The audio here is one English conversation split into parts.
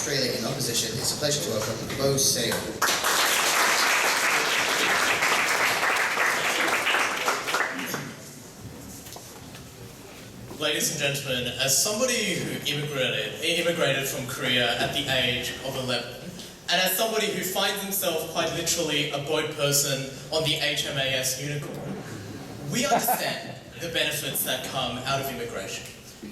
Australia in Opposition, it's a pleasure to welcome Beau Sale. Ladies and gentlemen, as somebody who immigrated from Korea at the age of 11, and as somebody who finds himself quite literally a boat person on the HMAS Unicorn, we understand the benefits that come out of immigration.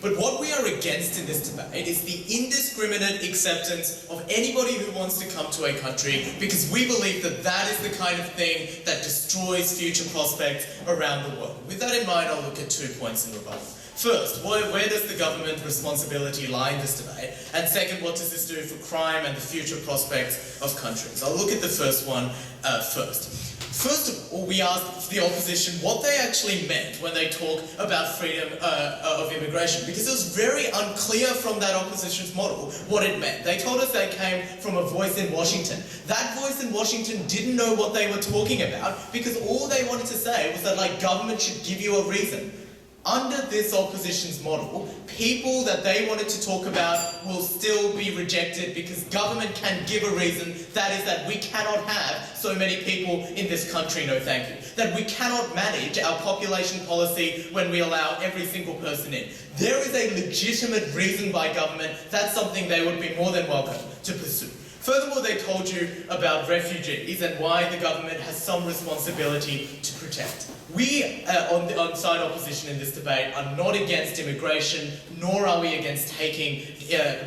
But what we are against in this debate is the indiscriminate acceptance of anybody who wants to come to a country, because we believe that that is the kind of thing that destroys future prospects around the world. With that in mind, I'll look at 2 points in rebuttal. First, where does the government responsibility lie in this debate? And second, what does this do for crime and the future prospects of countries? I'll look at the first one first. First of all, we asked the opposition what they actually meant when they talk about freedom of immigration, because it was very unclear from that opposition's model what it meant. They told us they came from a voice in Washington. That voice in Washington didn't know what they were talking about, because all they wanted to say was that, like, government should give you a reason. Under this opposition's model, people that they wanted to talk about will still be rejected because government can give a reason, that is that we cannot have so many people in this country, no thank you. That we cannot manage our population policy when we allow every single person in. There is a legitimate reason by government, that's something they would be more than welcome to pursue. Furthermore, they told you about refugees and why the government has some responsibility to protect. We, on side opposition in this debate, are not against immigration, nor are we against taking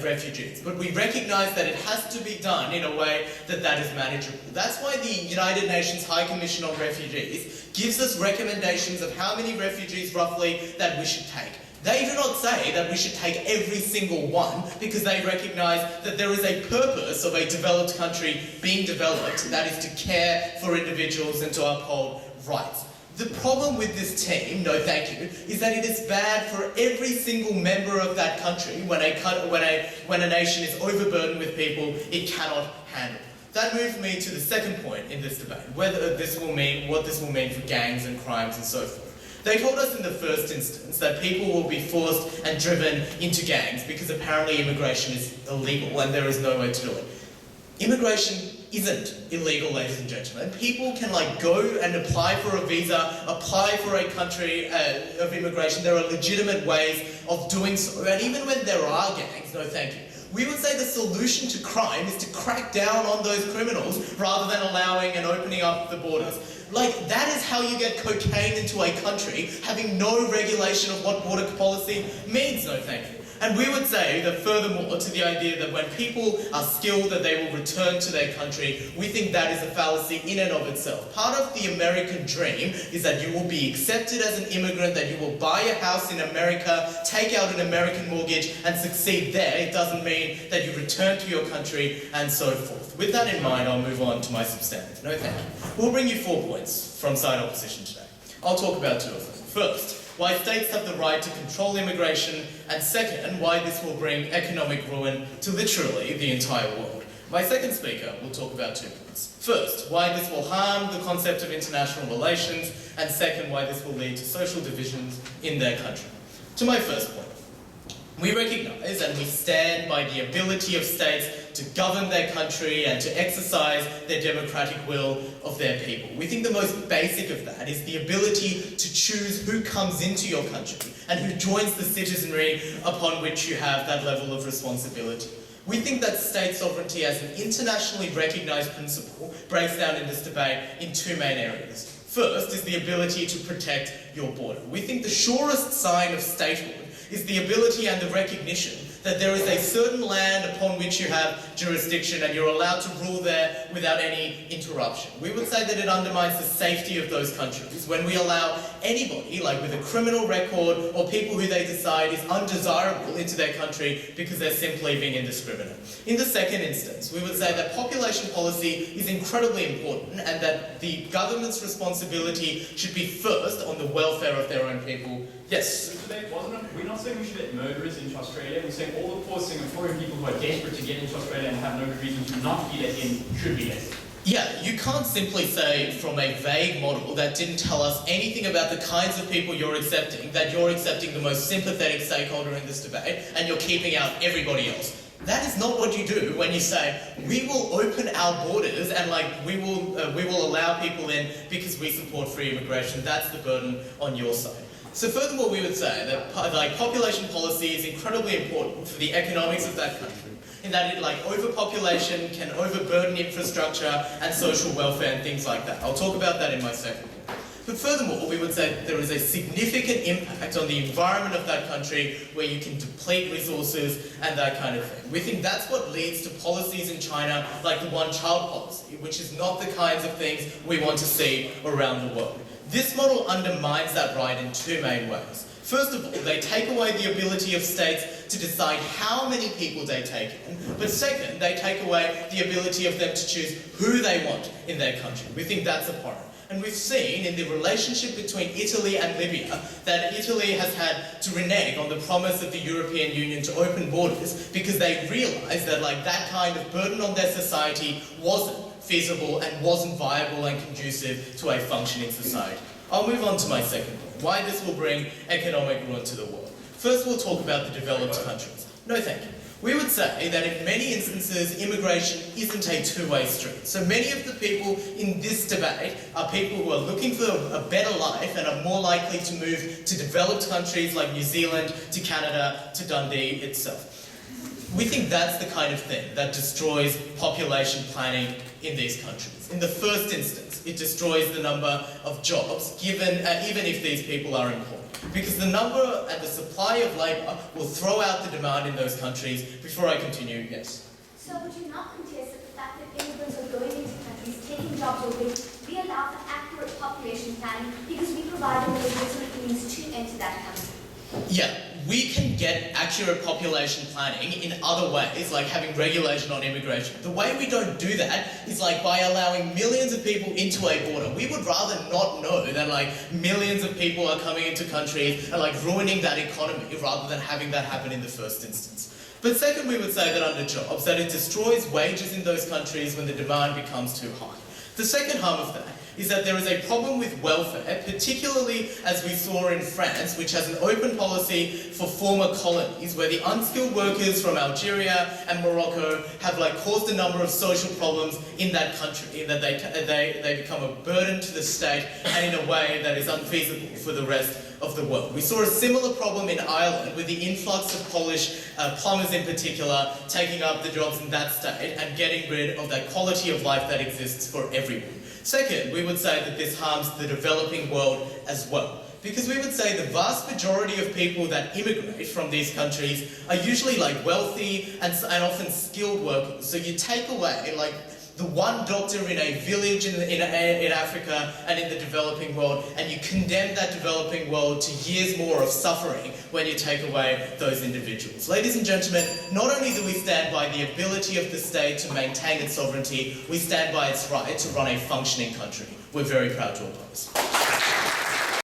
refugees. But we recognise that it has to be done in a way that is manageable. That's why the United Nations High Commission on Refugees gives us recommendations of how many refugees, roughly, that we should take. They do not say that we should take every single one, because they recognise that there is a purpose of a developed country being developed, that is to care for individuals and to uphold rights. The problem with this team, no thank you, is that it is bad for every single member of that country when a nation is overburdened with people it cannot handle. That moves me to the second point in this debate, what this will mean for gangs and crimes and so forth. They told us in the first instance that people will be forced and driven into gangs because apparently immigration is illegal and there is no way to do it. Immigration isn't illegal, ladies and gentlemen. People can go and apply for a visa, apply for a country of immigration. There are legitimate ways of doing so. And even when there are gangs, no thank you, we would say the solution to crime is to crack down on those criminals rather than allowing and opening up the borders. That is how you get cocaine into a country, having no regulation of what border policy means, no thank you. And we would say that furthermore, to the idea that when people are skilled that they will return to their country, we think that is a fallacy in and of itself. Part of the American dream is that you will be accepted as an immigrant, that you will buy a house in America, take out an American mortgage and succeed there. It doesn't mean that you return to your country and so forth. With that in mind, I'll move on to my substantive. No thank you. We'll bring you 4 points from side opposition today. I'll talk about 2 of them. First, why states have the right to control immigration, and second, why this will bring economic ruin to literally the entire world. My second speaker will talk about 2 points. First, why this will harm the concept of international relations, and second, why this will lead to social divisions in their country. To my first point, we recognise and we stand by the ability of states to govern their country and to exercise their democratic will of their people. We think the most basic of that is the ability to choose who comes into your country and who joins the citizenry upon which you have that level of responsibility. We think that state sovereignty as an internationally recognised principle breaks down in this debate in 2 main areas. First is the ability to protect your border. We think the surest sign of statehood is the ability and the recognition that there is a certain land upon which you have jurisdiction and you're allowed to rule there without any interruption. We would say that it undermines the safety of those countries when we allow anybody, with a criminal record or people who they decide is undesirable into their country because they're simply being indiscriminate. In the second instance, we would say that population policy is incredibly important and that the government's responsibility should be first on the welfare of their own people. Yes? We're not saying we should let murderers into Australia. We're saying all the poor Singaporean people who are desperate to get into Australia and have no good reason to not be let in should be let in. Yeah, you can't simply say from a vague model that didn't tell us anything about the kinds of people you're accepting, that you're accepting the most sympathetic stakeholder in this debate and you're keeping out everybody else. That is not what you do when you say, we will open our borders and we will allow people in because we support free immigration. That's the burden on your side. So furthermore, we would say that population policy is incredibly important for the economics of that country, in that overpopulation can overburden infrastructure and social welfare and things like that. I'll talk about that in my second point. But furthermore, we would say that there is a significant impact on the environment of that country where you can deplete resources and that kind of thing. We think that's what leads to policies in China like the one-child policy, which is not the kinds of things we want to see around the world. This model undermines that right in two main ways. First of all, they take away the ability of states to decide how many people they take in, but second, they take away the ability of them to choose who they want in their country. We think that's abhorrent. And we've seen in the relationship between Italy and Libya that Italy has had to renege on the promise of the European Union to open borders because they realised that that kind of burden on their society wasn't feasible and wasn't viable and conducive to a functioning society. I'll move on to my second point, why this will bring economic ruin to the world. First, we'll talk about the developed countries. No, thank you. We would say that in many instances, immigration isn't a two-way street. So many of the people in this debate are people who are looking for a better life and are more likely to move to developed countries like New Zealand, to Canada, to Dundee itself. We think that's the kind of thing that destroys population planning in these countries. In the first instance, it destroys the number of jobs, even if these people are employed. Because the number and the supply of labour will throw out the demand in those countries. Before I continue, yes? So would you not contest the fact that immigrants are going into countries, taking jobs away? We allow for accurate population planning because we provide them with legitimate means to enter that country. Yeah, we can get accurate population planning in other ways, like having regulation on immigration. The way we don't do that is by allowing millions of people into a border. We would rather not know that millions of people are coming into countries and ruining that economy rather than having that happen in the first instance. But second, we would say that under jobs, that it destroys wages in those countries when the demand becomes too high. The second harm of that is that there is a problem with welfare, particularly as we saw in France, which has an open policy for former colonies, where the unskilled workers from Algeria and Morocco have caused a number of social problems in that country, in that they become a burden to the state and in a way that is unfeasible for the rest of the world. We saw a similar problem in Ireland with the influx of Polish plumbers in particular taking up the jobs in that state and getting rid of that quality of life that exists for everyone. Second, we would say that this harms the developing world as well. Because we would say the vast majority of people that immigrate from these countries are usually wealthy and often skilled workers. So you take away the one doctor in a village in Africa and in the developing world, and you condemn that developing world to years more of suffering when you take away those individuals. Ladies and gentlemen, not only do we stand by the ability of the state to maintain its sovereignty, we stand by its right to run a functioning country. We're very proud to oppose.